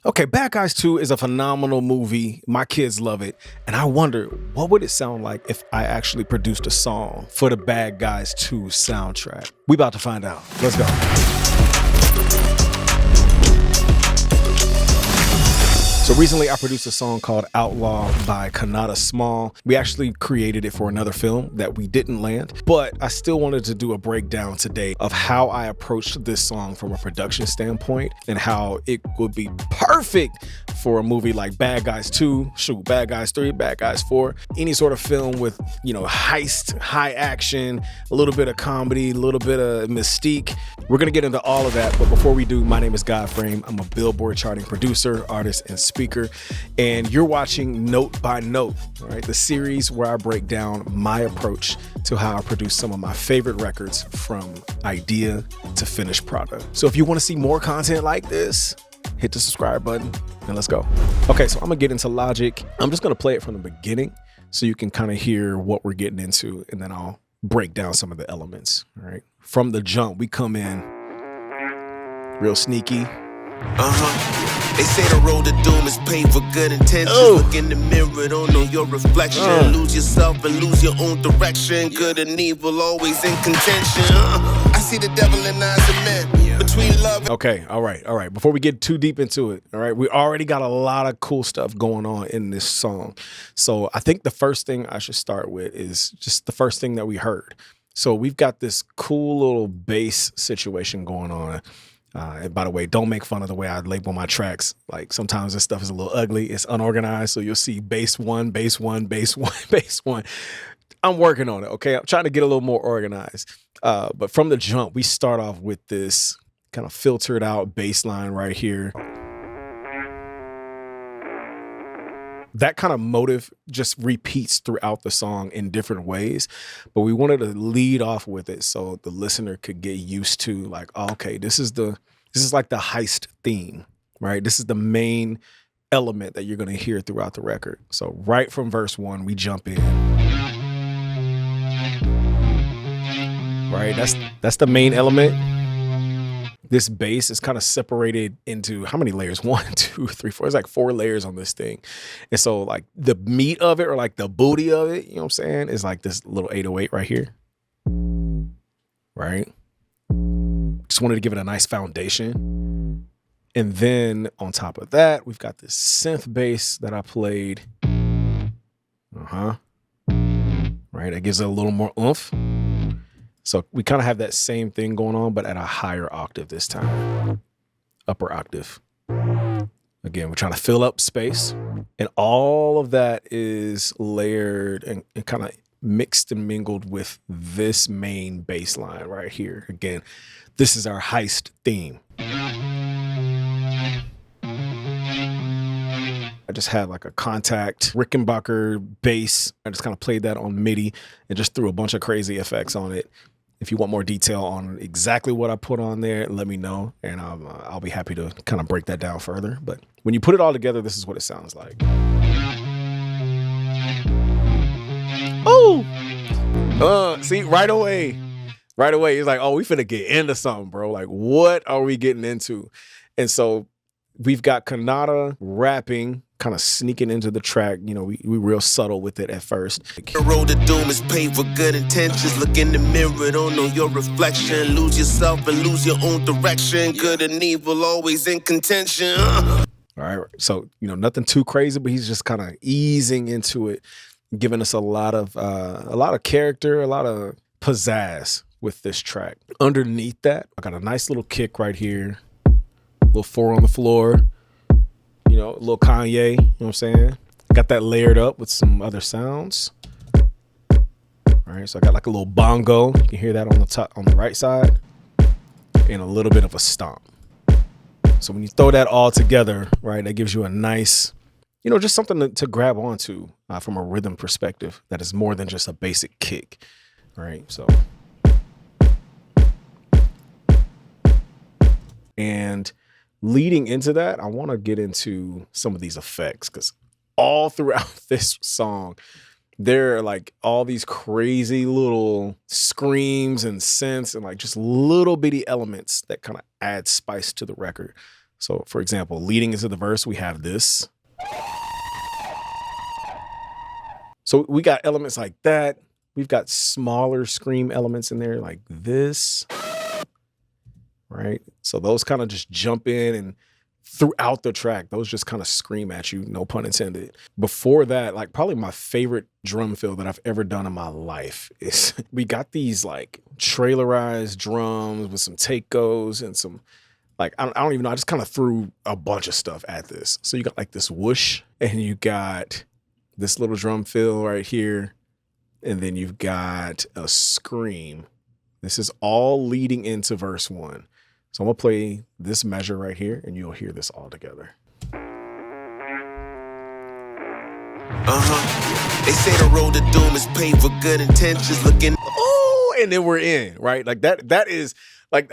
Okay, Bad Guys 2 is a phenomenal movie. My kids love it. And I wonder, what would it sound like if I actually produced a song for the Bad Guys 2 soundtrack? We about to find out. Let's go. So recently I produced a song called Outlaw by Konata Small. We actually created it for another film that we didn't land, but I still wanted to do a breakdown today of how I approached this song from a production standpoint and how it would be perfect for a movie like Bad Guys 2, Bad Guys 3, Bad Guys 4, any sort of film with, heist, high action, a little bit of comedy, a little bit of mystique. We're gonna get into all of that, but before we do, my name is GØDFRAME. I'm a Billboard charting producer, artist, and speaker, and you're watching Note by Note, all right? The series where I break down my approach to how I produce some of my favorite records from idea to finished product. So if you wanna see more content like this, hit the subscribe button and let's go. Okay, so I'm gonna get into Logic. I'm just gonna play it from the beginning so you can kind of hear what we're getting into, and then I'll break down some of the elements, all right? From the jump, we come in real sneaky. They say the road to doom is paved for good intentions. Look in the mirror, don't know your reflection. Lose yourself and lose your own direction. Good and evil always in contention. I see the devil in eyes of men. Between love and Okay, all right. Before we get too deep into it, all right, we already got a lot of cool stuff going on in this song. So I think the first thing I should start with is just the first thing that we heard. So we've got this cool little bass situation going on. And by the way, don't make fun of the way I label my tracks. Like sometimes this stuff is a little ugly. It's unorganized. So you'll see bass one, bass one, bass one, bass one. I'm working on it. Okay. I'm trying to get a little more organized. But from the jump, we start off with this kind of filtered out bass line right here. That kind of motive just repeats throughout the song in different ways, but we wanted to lead off with it so the listener could get used to like, oh, okay, this is like the heist theme, right? This is the main element that you're going to hear throughout the record. So right from verse 1, we jump in. Right? That's the main element. This bass is kind of separated into how many layers? 1, 2, 3, 4. It's like 4 layers on this thing. And so like the meat of it, or like the booty of it, you know what I'm saying, is like this little 808 right here. Right? Just wanted to give it a nice foundation. And then on top of that, we've got this synth bass that I played. Right? That gives it a little more oomph. So we kind of have that same thing going on, but at a higher octave this time, upper octave. Again, we're trying to fill up space, and all of that is layered and kind of mixed and mingled with this main bass line right here. Again, this is our heist theme. I just had like a contact Rickenbacker bass. I just kind of played that on MIDI and just threw a bunch of crazy effects on it. If you want more detail on exactly what I put on there, let me know, and I'll be happy to kind of break that down further. But when you put it all together, this is what it sounds like. Oh, see, right away, it's like, oh, we finna get into something, bro. Like, what are we getting into? And so we've got Konata rapping, kind of sneaking into the track. You know, we real subtle with it at first. the road to doom is paved for good intentions. Look in the mirror, don't know your reflection. Lose yourself and lose your own direction. Good and evil always in contention. All right. So, nothing too crazy, but he's just kind of easing into it, giving us a lot of character, a lot of pizzazz with this track. Underneath that, I got a nice little kick right here. Little 4 on the floor, a little Kanye, you know what I'm saying? Got that layered up with some other sounds. All right, so I got like a little bongo. You can hear that on the top, on the right side, and a little bit of a stomp. So when you throw that all together, right, that gives you a nice, just something to grab onto from a rhythm perspective that is more than just a basic kick, right? So, and leading into that, I want to get into some of these effects, because all throughout this song, there are like all these crazy little screams and synths and like just little bitty elements that kind of add spice to the record. So for example, leading into the verse, we have this. So we got elements like that. We've got smaller scream elements in there like this, right? So those kind of just jump in, and throughout the track, those just kind of scream at you, no pun intended. Before that, like probably my favorite drum fill that I've ever done in my life is we got these like trailerized drums with some take goes and some, like, I don't even know. I just kind of threw a bunch of stuff at this. So you got like this whoosh, and you got this little drum fill right here. And then you've got a scream. This is all leading into verse 1. So I'm gonna play this measure right here, and you'll hear this all together. They say the road to doom is paved with good intentions. Looking. Oh, and then we're in, right? Like that is like,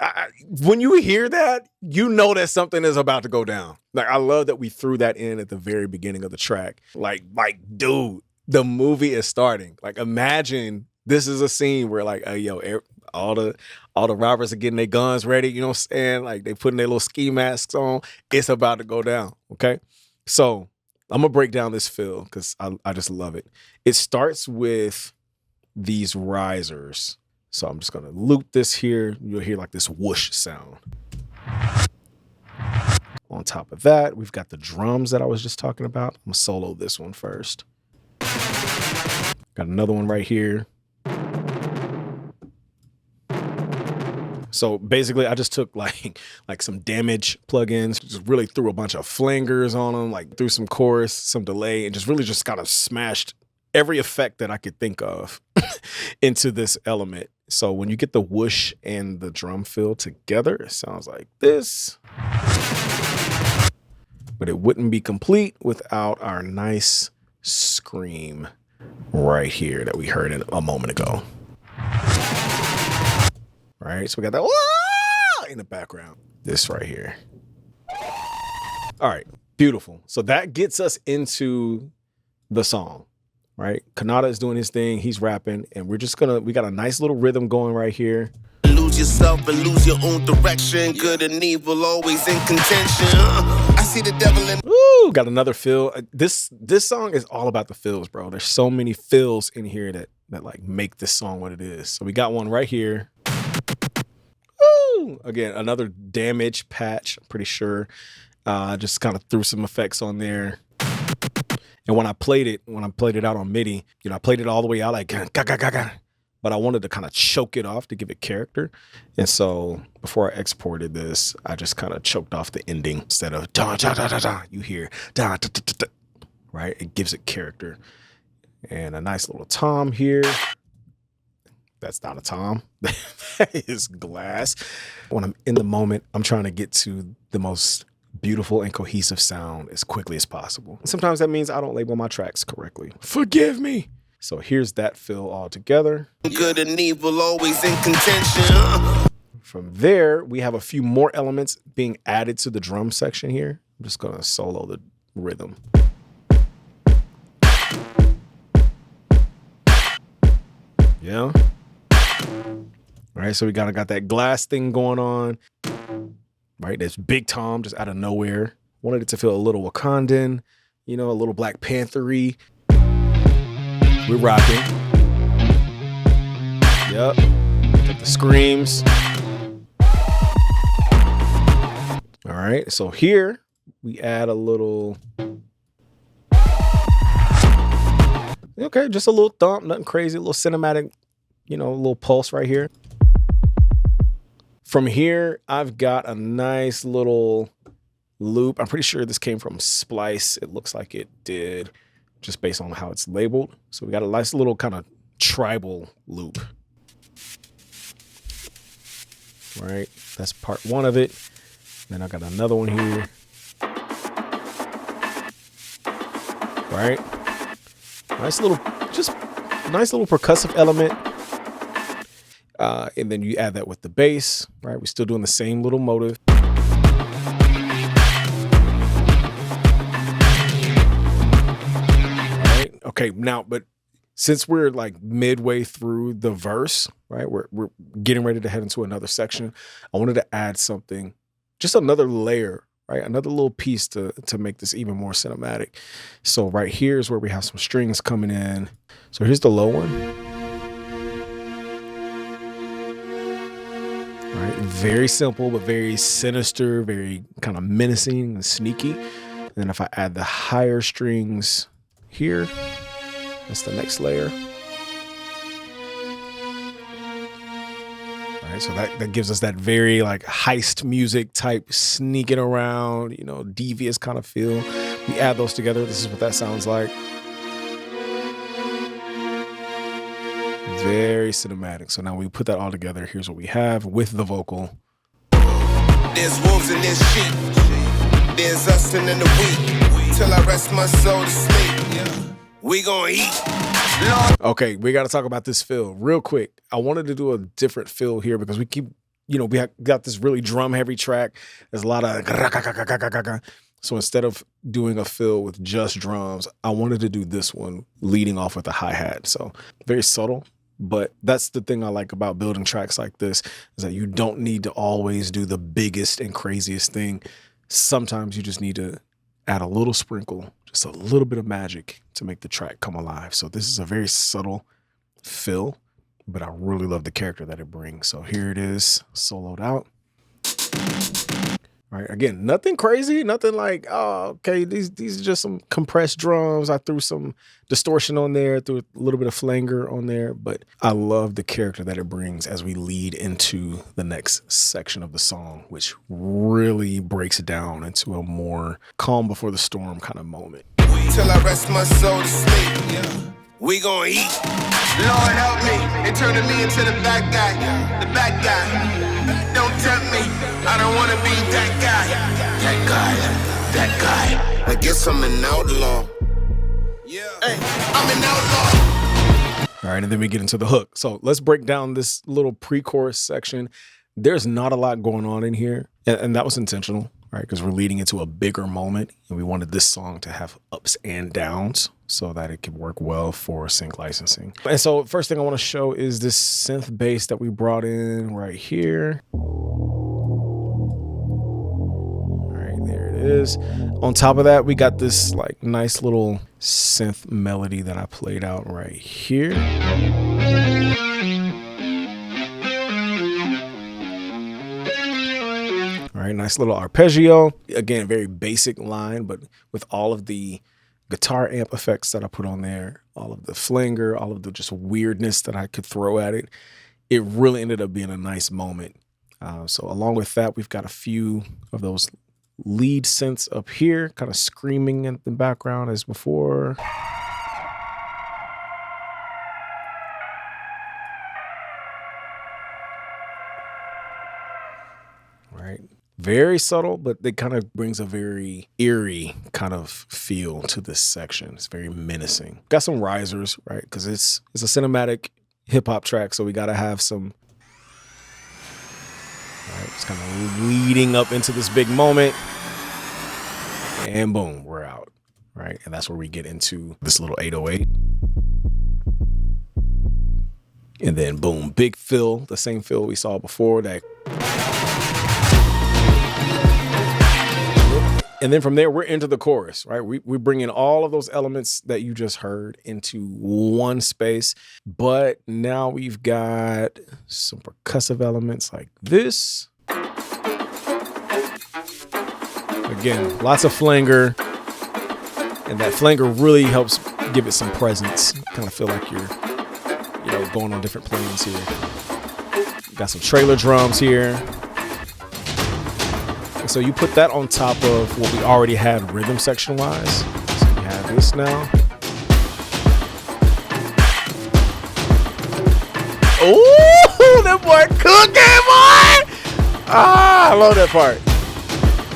when you hear that, you know that something is about to go down. Like, I love that we threw that in at the very beginning of the track. Like, dude, the movie is starting. Like, imagine this is a scene where like, all the robbers are getting their guns ready. You know what I'm saying? Like, they putting their little ski masks on. It's about to go down. Okay. So I'm gonna break down this fill because I just love it. It starts with these risers. So I'm just gonna loop this here. You'll hear like this whoosh sound. On top of that, we've got the drums that I was just talking about. I'm gonna solo this one first. Got another one right here. So basically, I just took like some damage plugins, just really threw a bunch of flangers on them, like threw some chorus, some delay, and just kind of smashed every effect that I could think of into this element. So when you get the whoosh and the drum fill together, it sounds like this. But it wouldn't be complete without our nice scream right here that we heard a moment ago. Right, so we got that wah! In the background. This right here. All right, beautiful. So that gets us into the song, right? Konata is doing his thing, he's rapping, and we got a nice little rhythm going right here. Lose yourself and lose your own direction. Good and evil always in contention. I see the devil in. Ooh, got another fill. This song is all about the fills, bro. There's so many fills in here that like make this song what it is. So we got one right here. Woo! Again, another damage patch, I'm pretty sure. Just kind of threw some effects on there. And when I played it out on MIDI, I played it all the way out like ga, ga, ga, ga. But I wanted to kind of choke it off to give it character. And so before I exported this, I just kind of choked off the ending instead of da da da da da. You hear da da da da da, right? It gives it character. And a nice little tom here. That's not a tom. That is glass. When I'm in the moment, I'm trying to get to the most beautiful and cohesive sound as quickly as possible. And sometimes that means I don't label my tracks correctly. Forgive me. So here's that fill all together. Good and evil always in contention. From there, we have a few more elements being added to the drum section here. I'm just gonna solo the rhythm. Yeah. All right, so we got that glass thing going on. Right, this big tom just out of nowhere. Wanted it to feel a little Wakandan, a little Black Panther-y. We're rocking. Yep. Got the screams. All right, so here we add a little. Okay, just a little thump, nothing crazy, a little cinematic, a little pulse right here. From here, I've got a nice little loop. I'm pretty sure this came from Splice. It looks like it did, just based on how it's labeled. So we got a nice little kind of tribal loop. All right, that's part one of it. Then I got another one here. All right, nice little percussive element. And then you add that with the bass, right? We're still doing the same little motive. Right? Okay, now, but since we're like midway through the verse, right? We're getting ready to head into another section. I wanted to add something, just another layer right? Another little piece to make this even more cinematic. So right here is where we have some strings coming in. So here's the low one. Right, very simple, but very sinister, very kind of menacing and sneaky. And then if I add the higher strings here, that's the next layer. All right, so that gives us that very like heist music type sneaking around, you know, devious kind of feel. We add those together. This is what that sounds like. Very cinematic. So now we put that all together. Here's what we have with the vocal. There's wolves and there's sheep. There's us and then the weak. Till I rest my soul to sleep. We gonna eat. Okay, we got to talk about this fill real quick. I wanted to do a different fill here because we keep, you know, we got this really drum heavy track. There's a lot of. So instead of doing a fill with just drums, I wanted to do this one leading off with a hi-hat. So very subtle. But that's the thing I like about building tracks like this, is that you don't need to always do the biggest and craziest thing. Sometimes you just need to add a little sprinkle, just a little bit of magic to make the track come alive. So this is a very subtle fill, but I really love the character that it brings. So here it is, soloed out. All right, again, nothing crazy, nothing like, oh, okay, these are just some compressed drums. I threw some distortion on there, threw a little bit of flanger on there, but I love the character that it brings as we lead into the next section of the song, which really breaks it down into a more calm before the storm kind of moment. Till I rest my soul to sleep. We gonna eat. Lord help me, they turning me into the bad guy. The bad guy. Don't tempt me, I don't wanna be that guy. That guy. I guess I'm an outlaw. Yeah. Hey, I'm an outlaw. All right, and then we get into the hook. So let's break down this little pre-chorus section. There's not a lot going on in here, and that was intentional, right? Because we're leading into a bigger moment, and we wanted this song to have ups and downs so that it could work well for sync licensing. And so first thing I want to show is this synth bass that we brought in right here. All right, there it is. On top of that, we got this like nice little synth melody that I played out right here. All right, nice little arpeggio. Again, very basic line, but with all of the guitar amp effects that I put on there, all of the flanger, all of the just weirdness that I could throw at it, it really ended up being a nice moment. So along with that, we've got a few of those lead synths up here, kind of screaming in the background as before. Right. Very subtle, but it kind of brings a very eerie kind of feel to this section. It's very menacing. Got some risers, right? Because it's a cinematic hip hop track, so we got to have some. All right, it's kind of leading up into this big moment, and boom, we're out, right? And that's where we get into this little 808. And then boom, big fill, the same fill we saw before that. And then from there, we're into the chorus, right? We bring in all of those elements that you just heard into one space. But now we've got some percussive elements like this. Again, lots of flanger. And that flanger really helps give it some presence. Kind of feel like you're, you know, going on different planes here. Got some trailer drums here. So you put that on top of what we already had rhythm section wise. So we have this now. Oh, that boy cooking, boy! Ah, I love that part.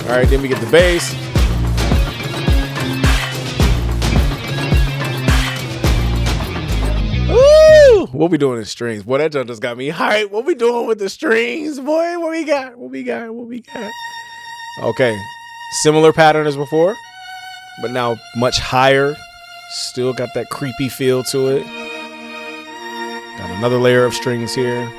All right, then we get the bass. Woo! What we doing in strings? Boy, that just got me hyped. What we doing with the strings, boy? What we got? What we got? What we got? Okay, similar pattern as before, but now much higher. Still got that creepy feel to it. Got another layer of strings here.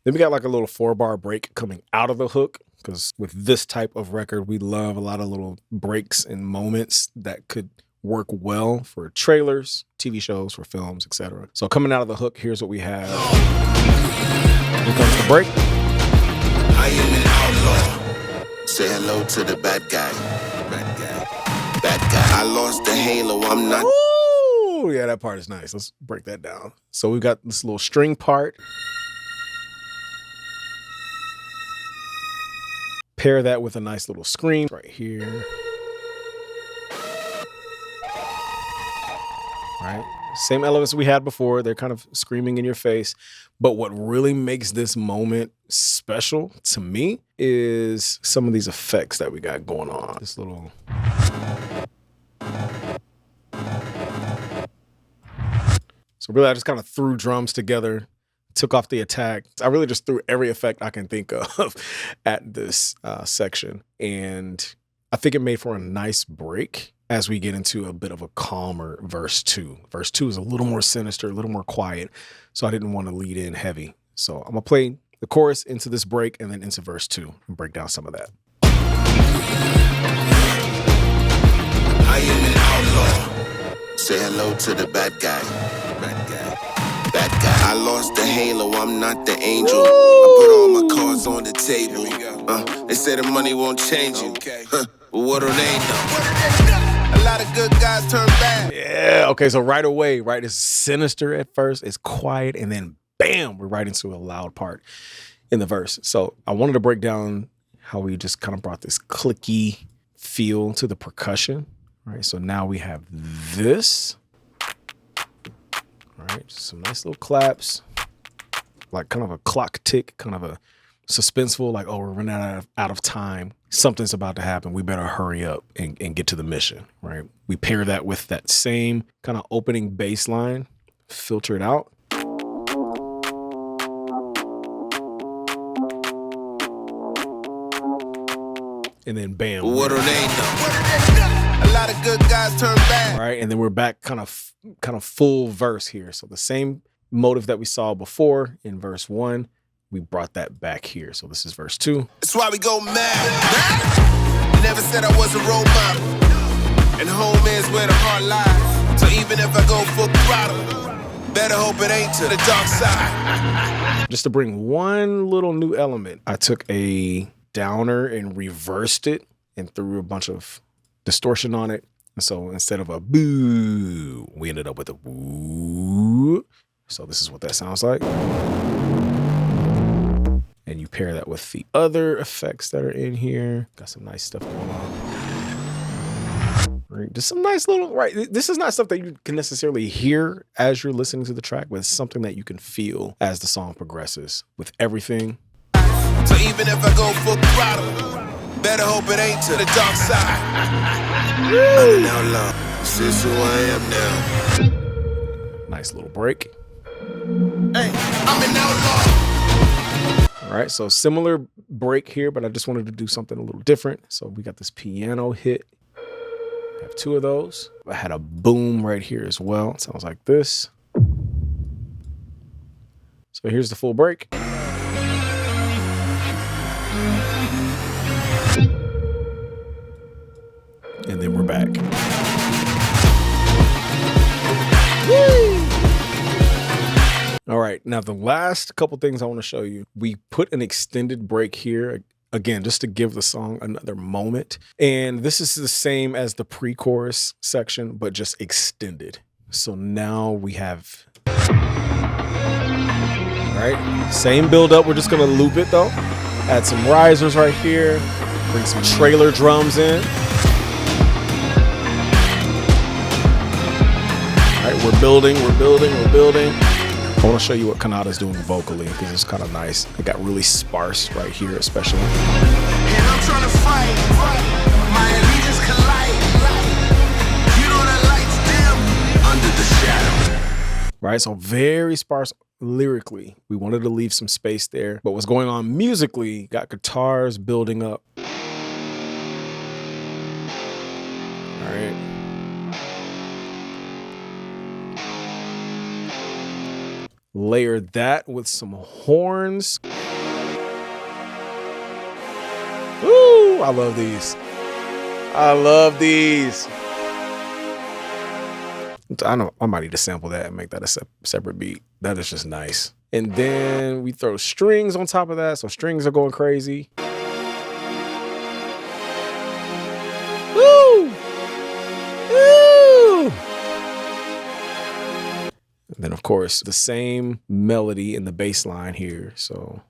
Then we got like a little 4-bar break coming out of the hook, because with this type of record, we love a lot of little breaks and moments that could work well for trailers, TV shows, for films, etc. So coming out of the hook, here's what we have. Here comes the break. I am an outlaw. Say hello to the bad guy. Bad guy. Bad guy. I lost the halo. I'm not. Ooh, yeah, that part is nice. Let's break that down. So we've got this little string part. Pair that with a nice little scream right here. Right? Same elements we had before. They're kind of screaming in your face. But what really makes this moment special to me is some of these effects that we got going on. This little... So really, I just kind of threw drums together, took off the attack. I really just threw every effect I can think of at this section. And I think it made for a nice break as we get into a bit of a calmer verse 2. Verse 2 is a little more sinister, a little more quiet. So I didn't want to lead in heavy. So I'm going to play the chorus into this break and then into verse 2 and break down some of that. I am an outlaw. Say hello to the bad guy. Bad guy. Bad guy. I lost the halo. I'm not the angel. Woo! I put all my cards on the table. They say the money won't change you. But what do they know? A lot of good guys turn bad. Yeah. Okay. So right away, right, it's sinister at first, it's quiet, and then bam, we're right into a loud part in the verse. So I wanted to break down how we just kind of brought this clicky feel to the percussion. Right. So now we have this. All right. Some nice little claps, like kind of a clock tick, kind of a suspenseful, like, oh, we're running out of time. Something's about to happen. We better hurry up and get to the mission, right? We pair that with that same kind of opening bass line, filter it out. And then bam. What do they know? A lot of good guys turn bad. Right, and then we're back kind of full verse here. So the same motive that we saw before in verse 1, we brought that back here. So this is verse 2. That's why we go mad. Never said I was a role model. And home is where the heart lies. So even if I go full throttle, better hope it ain't to the dark side. Just to bring one little new element, I took a downer and reversed it and threw a bunch of distortion on it. And so instead of a boo, we ended up with a woo. So this is what that sounds like. And you pair that with the other effects that are in here. Got some nice stuff going on. Right, just some nice little, right. This is not stuff that you can necessarily hear as you're listening to the track, but it's something that you can feel as the song progresses with everything. So even if I go full throttle, better hope it ain't to the dark side. I'm an outlaw. This is who I am now. Nice little break. Hey, I'm an outlaw. All right, so similar break here, but I just wanted to do something a little different. So we got this piano hit. I have 2 of those. I had a boom right here as well. It sounds like this. So here's the full break. And then we're back. Woo! All right, now the last couple things I want to show you, we put an extended break here, again, just to give the song another moment. And this is the same as the pre-chorus section, but just extended. So now we have, all right, same build up. We're just going to loop it though. Add some risers right here, bring some trailer drums in. All right, we're building. I want to show you what Konata's doing vocally because it's kind of nice. It got really sparse right here, especially. And I'm trying to fight. My allegiance collide. You know the lights dim under the shadow. Right, so very sparse lyrically. We wanted to leave some space there, but what's going on musically, got guitars building up. All right. Layer that with some horns. Ooh, I love these. I love these. I know I might need to sample that and make that a separate beat. That is just nice. And then we throw strings on top of that. So strings are going crazy. Woo! Woo! And then of course the same melody in the bass line here. So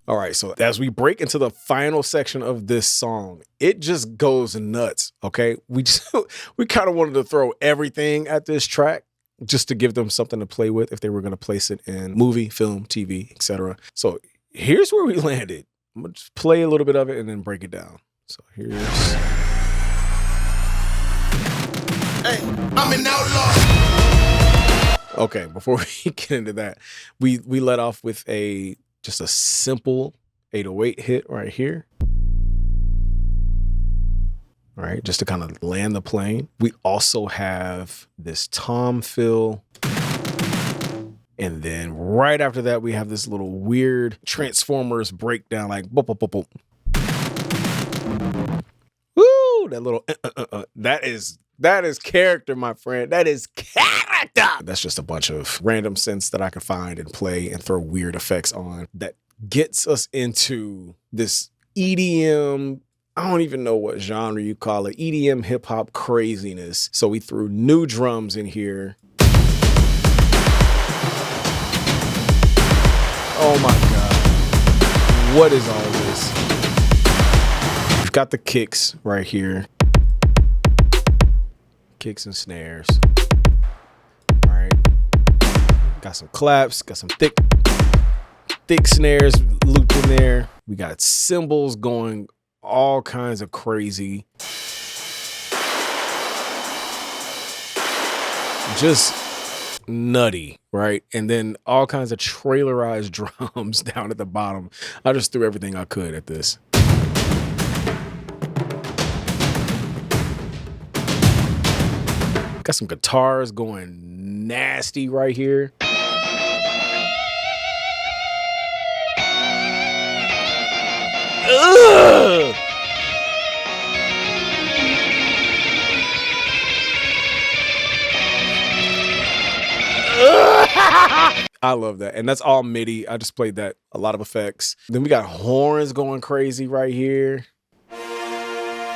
all right, so as we break into the final section of this song, it just goes nuts, okay? We kind of wanted to throw everything at this track just to give them something to play with if they were going to place it in movie, film, TV, etc. So here's where we landed. I'm going to just play a little bit of it and then break it down. So here's... Hey, I'm an outlaw. Okay, before we get into that, we let off with just a simple 808 hit right here. All right, just to kind of land the plane. We also have this tom fill. And then right after that, we have this little weird Transformers breakdown, like boop, boop, boop, boop. Woo, that little that is character, my friend. That is character. That's just a bunch of random synths that I can find and play and throw weird effects on that gets us into this EDM. I don't even know what genre you call it. EDM hip hop craziness. So we threw new drums in here. Oh my God. What is all this? We've got the kicks right here. Kicks and snares. All right. Got some claps, got some thick snares looped in there. We got cymbals going all kinds of crazy. Just nutty, right? And then all kinds of trailerized drums down at the bottom. I just threw everything I could at this. Got some guitars going nasty right here. Ugh! I love that. And that's all MIDI. I just played that. A lot of effects. Then we got horns going crazy right here.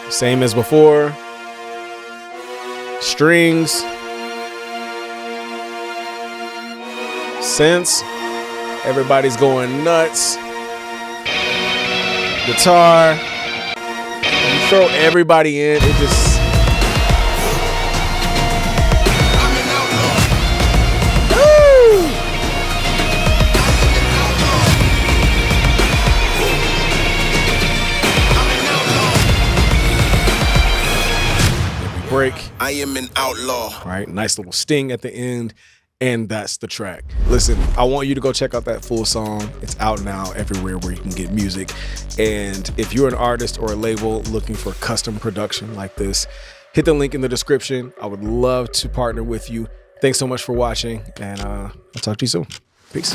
Same as before. Strings. Synths. Everybody's going nuts. Guitar. You throw everybody in. It just... break. I am an outlaw. Right, nice little sting at the end, and that's the track. Listen, I want you to go check out that full song. It's out now everywhere where you can get music. And if you're an artist or a label looking for custom production like this, hit the link in the description. I would love to partner with you. Thanks so much for watching, and I'll talk to you soon. Peace.